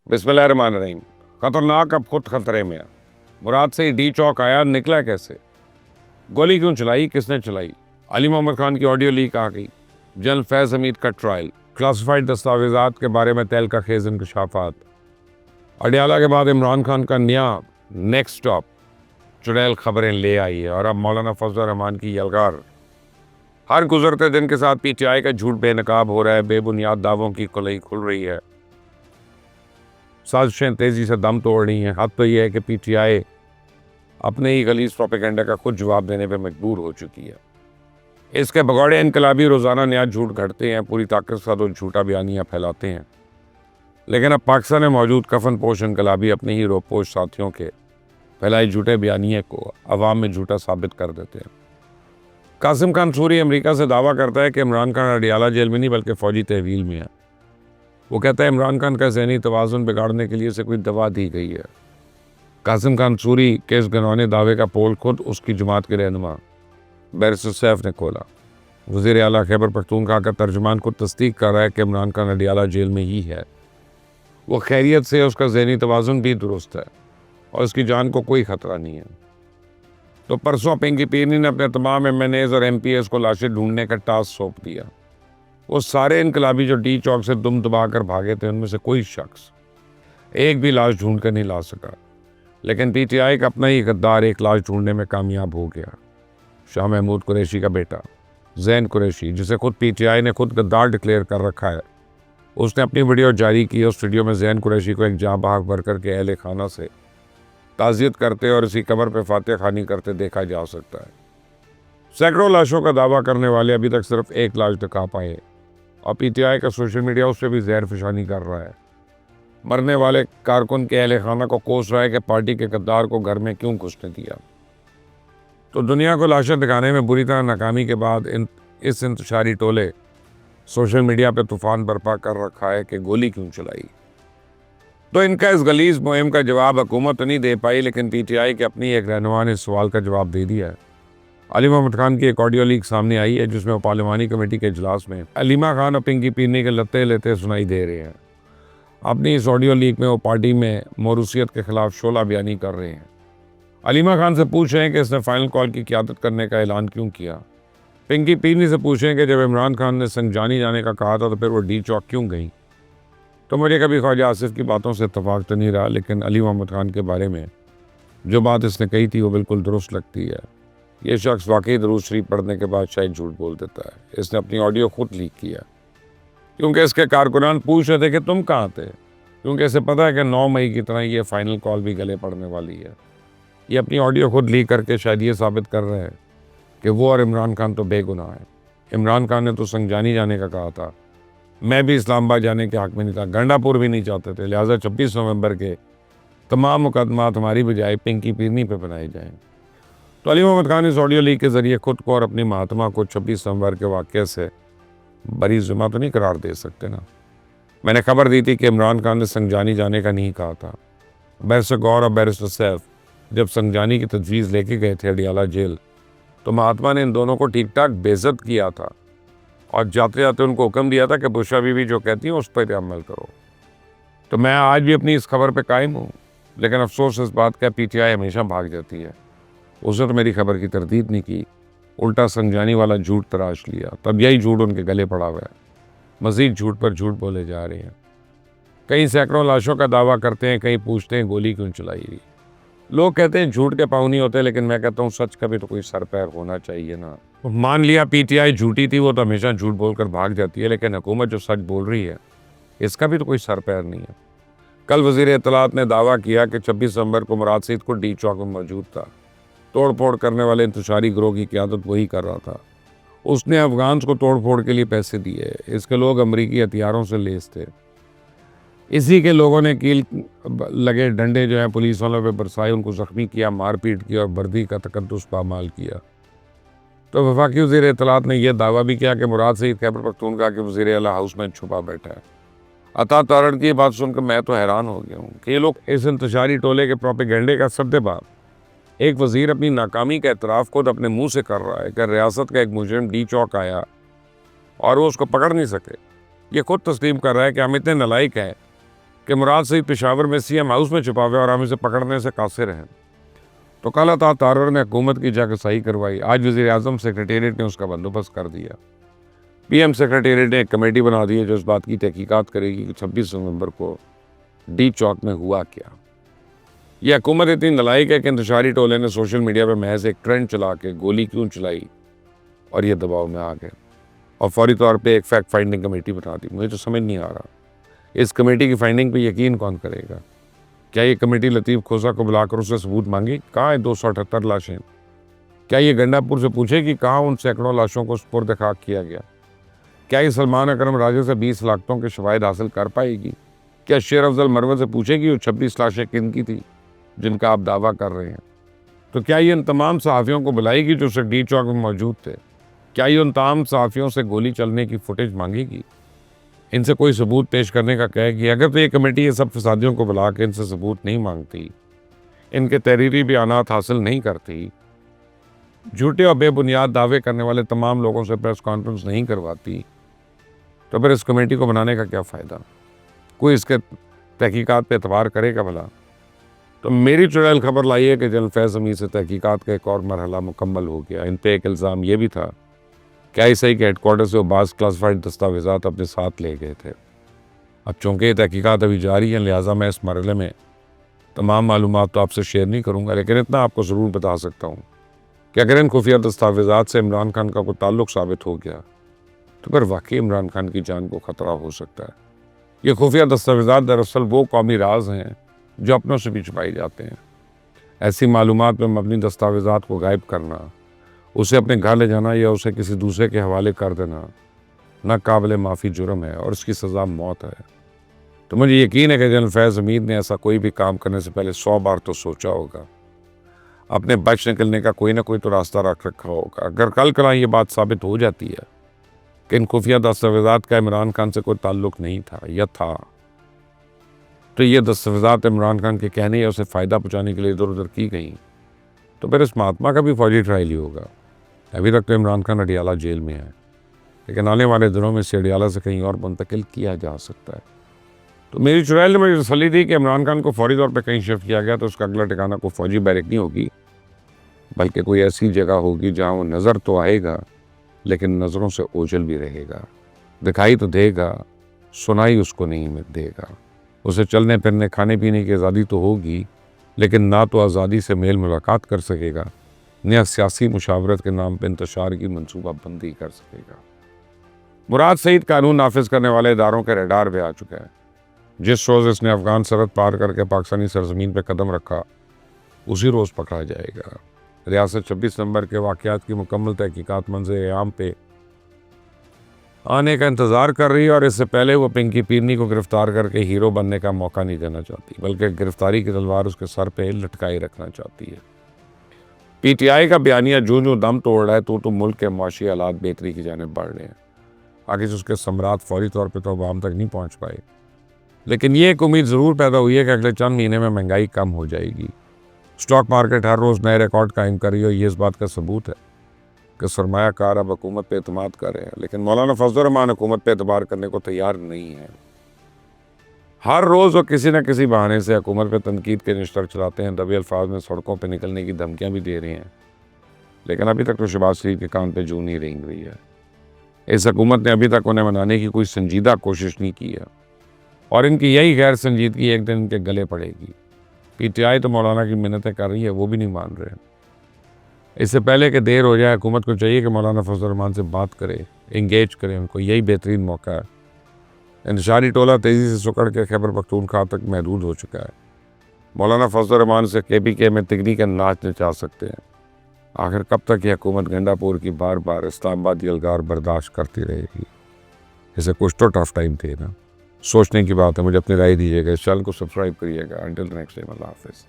बिस्मिल्लाहिर्रहमानिर्रहीम। खतरनाक अब खुद खतरे में है। मुराद से ही डी चौक आया, निकला कैसे? गोली क्यों चलाई, किसने चलाई? अली मोहम्मद खान की ऑडियो लीक आ गई। जनरल फैज हमीद का ट्रायल, क्लासिफाइड दस्तावेजात के बारे में तहलका खेज इंकशाफात। अडियाला के बाद इमरान खान का नया नेक्स्ट स्टॉप चुड़ैल खबरें ले आई है। और अब मौलाना फजल रहमान की यलगार। हर गुजरते दिन के साथ पीटीआई का झूठ बेनकाब हो रहा है, बेबुनियाद दावों की कुलई खुल रही है, साजिशें तेजी से दम तोड़ रही हैं। हद तो यह है कि पीटीआई अपने ही गलीज प्रोपेगेंडा का खुद जवाब देने पर मजबूर हो चुकी है। इसके भगौड़े इनकलाबी रोजाना नया झूठ घड़ते हैं, पूरी ताकत से वो झूठा बयानियां फैलाते हैं। लेकिन अब पाकिस्तान में मौजूद कफन पोश इनकलाबी अपने ही रोपोश साथियों के फैलाए झूठे बयानिए को अवाम में झूठा साबित कर देते हैं। कासिम खान सूरी अमेरिका से दावा करता है कि इमरान खान अडियाला जेल में नहीं बल्कि फौजी तहवील में है। वो कहता है इमरान खान का ज़हनी तवाज़ुन बिगाड़ने के लिए उसे कोई दवा दी गई है। कासिम खान सूरी के इस घिनौने दावे का पोल खुद उसकी जमात के रहनुमा बैरिस्टर सैफ ने खोला। वज़ीर आला खैबर पख्तूनख्वा का तर्जुमान खुद तस्दीक कर रहा है कि इमरान खान अडियाला जेल में ही है। वो खैरियत से, उसका ज़हनी तवाज़ुन भी दुरुस्त है और उसकी जान को कोई ख़तरा नहीं है। तो परसों पिंकी पीरनी ने अपने तमाम MNAs और MPs को लाशें ढूंढने का टास्क सौंप दिया। वो सारे इनकलाबी जो डी चौक से दुम दबा कर भागे थे, उनमें से कोई शख्स एक भी लाश ढूंढ कर नहीं ला सका। लेकिन पीटीआई का अपना ही गद्दार एक लाश ढूंढने में कामयाब हो गया। शाह महमूद कुरैशी का बेटा ज़ैन कुरैशी, जिसे खुद पीटीआई ने खुद गद्दार डिक्लेयर कर रखा है, उसने अपनी वीडियो जारी की। उस वीडियो में ज़ैन कुरैशी को एक जाँ बहक वर्कर के अहले खाना से ताज़ियत करते और इसी कब्र पर फातिहा खानी करते देखा जा सकता है। सैकड़ों लाशों का दावा करने वाले अभी तक सिर्फ एक लाश दिखा पाए और पीटीआई का सोशल मीडिया उससे भी जहर फिशानी कर रहा है। मरने वाले कारकुन के अहले खाना को कोस रहा है कि पार्टी के गद्दार को घर में क्यों घुसने दिया। तो दुनिया को लाशें दिखाने में बुरी तरह नाकामी के बाद इस इंतशारी टोले सोशल मीडिया पर तूफान बर्पा कर रखा है कि गोली क्यों चलाई। तो इनका इस गलीज मुहिम का जवाब हुकूमत तो नहीं दे पाई, लेकिन पीटीआई के अपनी एक रहनुमा ने इस सवाल का जवाब दे दिया है। अली मोहम्मद खान की एक ऑडियो लीक सामने आई है, जिसमें वो पार्लिमानी कमेटी के इजलास में अलीमा खान और पिंकी पीरनी के लत्ते लेते सुनाई दे रहे हैं। अपनी इस ऑडियो लीक में वो पार्टी में मोरूसियत के खिलाफ शोला बयानी कर रहे हैं। अलीमा खान से पूछ रहे हैं कि इसने फाइनल कॉल की क़यादत करने का ऐलान क्यों किया। पिंकी पीरनी से पूछें कि जब इमरान खान ने संजानी जाने का कहा था तो फिर वो डी चौक क्यों गई। तो मुझे कभी ख्वाजा आसिफ की बातों से इत्तफाक तो नहीं रहा, लेकिन अली मोहम्मद खान के बारे में जो बात इसने कही थी वो बिल्कुल दुरुस्त लगती है। ये शख्स वाकई दरूद शरीफ पढ़ने के बाद शायद झूठ बोल देता है। इसने अपनी ऑडियो खुद लीक किया क्योंकि इसके कारकुनान पूछ रहे थे कि तुम कहाँ थे, क्योंकि इसे पता है कि 9 मई की तरह ये फाइनल कॉल भी गले पड़ने वाली है। ये अपनी ऑडियो खुद लीक करके शायद ये साबित कर रहे हैं कि वो और इमरान खान तो बेगुनाह है। इमरान खान ने तो संजानी जाने का कहा था, मैं भी इस्लामाबाद जाने के हक़ में नहीं था, गंडापुर भी नहीं चाहते थे, लिहाजा 26 नवंबर के तमाम मुकदमात हमारी बजाय पिंकी पीरनी पे बनाए जाएँ। तो अली मोहम्मद खान इस ऑडियो लीक के ज़रिए खुद को और अपनी महात्मा को 26 नवंबर के वाक़े से बरी ज़िम्मा तो नहीं करार दे सकते ना। मैंने खबर दी थी कि इमरान खान ने संजानी जाने का नहीं कहा था। बैरिस्टर गौर और बैरिस्टर सैफ जब संजानी की तजवीज़ लेके गए थे अडियाला जेल, तो महात्मा ने इन दोनों को ठीक ठाक बेइज्जत किया था और जाते जाते उनको हुक्म दिया था कि बुशरा बीवी जो कहती हैं उस पर अमल करो। तो मैं आज भी अपनी इस खबर पे कायम हूँ, लेकिन अफसोस इस बात का पीटीआई हमेशा भाग जाती है। उसने तो मेरी खबर की तरदीद नहीं की, उल्टा संजानी वाला झूठ तराश लिया। तब यही झूठ उनके गले पड़ा हुआ है। मज़ीद झूठ पर झूठ बोले जा रहे हैं। कई सैकड़ों लाशों का दावा करते हैं, कई पूछते हैं गोली क्यों चलाई गई। लोग कहते हैं झूठ के पाँव नहीं होते, लेकिन मैं कहता हूँ सच का भी तो कोई सर पैर होना चाहिए ना। मान लिया पीटीआई झूठी थी, वो तो हमेशा झूठ बोलकर भाग जाती है, लेकिन हुकूमत जो सच बोल रही है इसका भी तो कोई सर पैर नहीं है। कल वज़ीर इत्तलात ने दावा किया कि 26 नवंबर को मुराद सईद को डी चौक में मौजूद था। तोड़ फोड़ करने वाले इंतशारी गिरोह की क़यादत वही कर रहा था। उसने अफगान को तोड़ फोड़ के लिए पैसे दिए। इसके लोग अमरीकी हथियारों से लैस थे। इसी के लोगों ने कील लगे डंडे जो हैं पुलिस वालों पे बरसाए, उनको ज़ख्मी किया, मारपीट की और वर्दी का तकद्दुस पामाल किया। तो वफाकी वज़ीर इत्तलात ने यह दावा भी किया कि मुराद सईद खैबर पख्तूनख्वा के वज़ीर आला हाउस में छुपा बैठा है। अता तारण की बात सुनकर मैं तो हैरान हो गया हूँ कि ये लोग इस इंतशारी टोले के प्रोपेगेंडे का सद्देबाब एक वज़ीर अपनी नाकामी का एतराफ़ खुद अपने मुँह से कर रहा है कि रियासत का एक मुजरिम डी चौक आया और वो उसको पकड़ नहीं सके। ये खुद तस्लीम कर रहा है कि हम इतने नालायक हैं کہ مراد سعید پشاور میں سی ایم ہاؤس میں چھپا ہوا اور ہم اسے پکڑنے سے قاصر ہیں۔ تو کل عطا تارور نے حکومت کی جگہ صحیح کروائی، آج وزیر اعظم سیکریٹریٹ نے اس کا بندوبست کر دیا۔ پی ایم سیکریٹریٹ نے ایک کمیٹی بنا دی ہے جو اس بات کی تحقیقات کرے گی کہ 26 نومبر کو ڈی چوک میں ہوا کیا۔ یہ حکومت اتنی نالائق ہے کہ انتشاری ٹولے نے سوشل میڈیا پہ محض ایک ٹرینڈ چلا کے گولی کیوں چلائی اور یہ دباؤ میں آ گئے اور فوری طور پہ ایک فیکٹ فائنڈنگ کمیٹی بنا دی۔ مجھے تو سمجھ نہیں آ رہا اس کمیٹی کی فائنڈنگ پہ یقین کون کرے گا؟ کیا یہ کمیٹی لطیف کھوسا کو بلا کر اسے ثبوت مانگی کہاں ہیں 278 لاشیں؟ کیا یہ گنڈا پور سے پوچھے کہ کہاں ان سینکڑوں لاشوں کو سپرد خاک کیا گیا؟ کیا یہ سلمان اکرم راجہ سے 20 ہلاکتوں کے شواہد حاصل کر پائے گی؟ کیا شیر افضل مروت سے پوچھے گی وہ 26 لاشیں کن کی تھی جن کا آپ دعویٰ کر رہے ہیں؟ تو کیا یہ ان تمام صحافیوں کو بلائے گی جو اسے ڈی چوک میں موجود تھے؟ کیا یہ ان تمام صحافیوں سے گولی چلنے کی فوٹیج مانگے گی؟ ان سے کوئی ثبوت پیش کرنے کا کہے گی؟ اگر تو یہ کمیٹی یہ سب فسادیوں کو بلا کے ان سے ثبوت نہیں مانگتی، ان کے تحریری بیانات حاصل نہیں کرتی، جھوٹے اور بے بنیاد دعوے کرنے والے تمام لوگوں سے پریس کانفرنس نہیں کرواتی، تو پھر اس کمیٹی کو بنانے کا کیا فائدہ؟ کوئی اس کے تحقیقات پہ اعتبار کرے گا بھلا؟ تو میری چڑیل خبر لائی ہے کہ جنرل فیض امیر سے تحقیقات کا ایک اور مرحلہ مکمل ہو گیا۔ ان پہ ایک الزام یہ بھی تھا کہ آئی ایس آئی کے ہیڈ کوارٹر سے وہ بعض کلاسیفائڈ دستاویزات اپنے ساتھ لے گئے تھے۔ اب چونکہ یہ تحقیقات ابھی جاری ہیں لہٰذا میں اس مرحلے میں تمام معلومات تو آپ سے شیئر نہیں کروں گا، لیکن اتنا آپ کو ضرور بتا سکتا ہوں کہ اگر ان خفیہ دستاویزات سے عمران خان کا کوئی تعلق ثابت ہو گیا تو پھر واقعی عمران خان کی جان کو خطرہ ہو سکتا ہے۔ یہ خفیہ دستاویزات دراصل وہ قومی راز ہیں جو اپنوں سے بھی چھپائی جاتے ہیں۔ ایسی معلومات پر مبنی دستاویزات کو غائب کرنا، اسے اپنے گھر لے جانا یا اسے کسی دوسرے کے حوالے کر دینا ناقابل معافی جرم ہے اور اس کی سزا موت ہے۔ تو مجھے یقین ہے کہ جنرل فیض امیر نے ایسا کوئی بھی کام کرنے سے پہلے 100 بار تو سوچا ہوگا، اپنے بچ نکلنے کا کوئی نہ کوئی تو راستہ رکھ رکھا ہوگا۔ اگر کل کلا یہ بات ثابت ہو جاتی ہے کہ ان خفیہ دستاویزات کا عمران خان سے کوئی تعلق نہیں تھا یا تھا، تو یہ دستاویزات عمران خان کے کہنے یا اسے فائدہ پہنچانے کے لیے ادھر ادھر کی گئیں، تو پھر اس مہاتما کا بھی فوجی ٹرائل ہی ہوگا۔ ابھی تک تو عمران خان اڈیالہ جیل میں ہے، لیکن آنے والے دنوں میں اسے اڈیالہ سے کہیں اور منتقل کیا جا سکتا ہے۔ تو میری چڑیل نے مجھے تسلی دی کہ عمران خان کو فوری طور پہ کہیں شفٹ کیا گیا تو اس کا اگلا ٹھکانہ کوئی فوجی بیرک نہیں ہوگی، بلکہ کوئی ایسی جگہ ہوگی جہاں وہ نظر تو آئے گا لیکن نظروں سے اوجھل بھی رہے گا، دکھائی تو دے گا، سنائی اس کو نہیں دے گا۔ اسے چلنے پھرنے کھانے پینے کی آزادی تو ہوگی، لیکن نہ تو آزادی سے میل ملاقات کر سکے گا، نہ سیاسی مشاورت کے نام پہ انتشار کی منصوبہ بندی کر سکے گا۔ مراد سعید قانون نافذ کرنے والے اداروں کے ریڈار پہ آ چکا ہے۔ جس روز اس نے افغان سرحد پار کر کے پاکستانی سرزمین پہ قدم رکھا اسی روز پکڑا جائے گا۔ ریاست 26 نومبر کے واقعات کی مکمل تحقیقات منظر عام پہ آنے کا انتظار کر رہی ہے اور اس سے پہلے وہ پنکی پیرنی کو گرفتار کر کے ہیرو بننے کا موقع نہیں دینا چاہتی، بلکہ گرفتاری کی تلوار اس کے سر پہ لٹکائی رکھنا چاہتی ہے۔ پی ٹی آئی کا بیانیہ جو دم توڑ رہا ہے تو ملک کے معاشی حالات بہتری کی جانب بڑھ رہے ہیں۔ آگے اس کے ثمرات فوری طور پہ تو عوام تک نہیں پہنچ پائے، لیکن یہ ایک امید ضرور پیدا ہوئی ہے کہ اگلے چند مہینے میں مہنگائی کم ہو جائے گی۔ اسٹاک مارکیٹ ہر روز نئے ریکارڈ قائم کر رہی ہے، یہ اس بات کا ثبوت ہے کہ سرمایہ کار اب حکومت پہ اعتماد کر رہے ہیں، لیکن مولانا فضل الرحمان حکومت پہ اعتبار کرنے کو تیار نہیں ہے۔ ہر روز وہ کسی نہ کسی بہانے سے حکومت پہ تنقید کے نشتر چلاتے ہیں، دبی الفاظ میں سڑکوں پہ نکلنے کی دھمکیاں بھی دے رہے ہیں، لیکن ابھی تک تو شہباز شریف کے کان پہ جوں نہیں رینگ رہی ہے۔ اس حکومت نے ابھی تک انہیں منانے کی کوئی سنجیدہ کوشش نہیں کی ہے، اور ان کی یہی غیر سنجیدگی ایک دن ان کے گلے پڑے گی۔ پی ٹی آئی تو مولانا کی منتیں کر رہی ہے، وہ بھی نہیں مان رہے۔ اس سے پہلے کہ دیر ہو جائے حکومت کو چاہیے کہ مولانا فضل الرحمان سے بات کرے، انگیج کرے، ان کو یہی بہترین موقع ہے۔ انتشاری ٹولہ تیزی سے سکڑ کے خیبر پختونخوا تک محدود ہو چکا ہے۔ مولانا فضل الرحمان سے کے پی کے میں تگنی کا ناچ نچا سکتے ہیں۔ آخر کب تک یہ حکومت گنڈا پور کی بار بار اسلام آبادی الگار برداشت کرتی رہے گی؟ اسے کچھ تو ٹف ٹائم تھے نا۔ سوچنے کی بات ہے۔ مجھے اپنی رائے دیجیے گا، اس چینل کو سبسکرائب کریے گا۔ انٹل نیکسٹ ٹائم، اللہ حافظ۔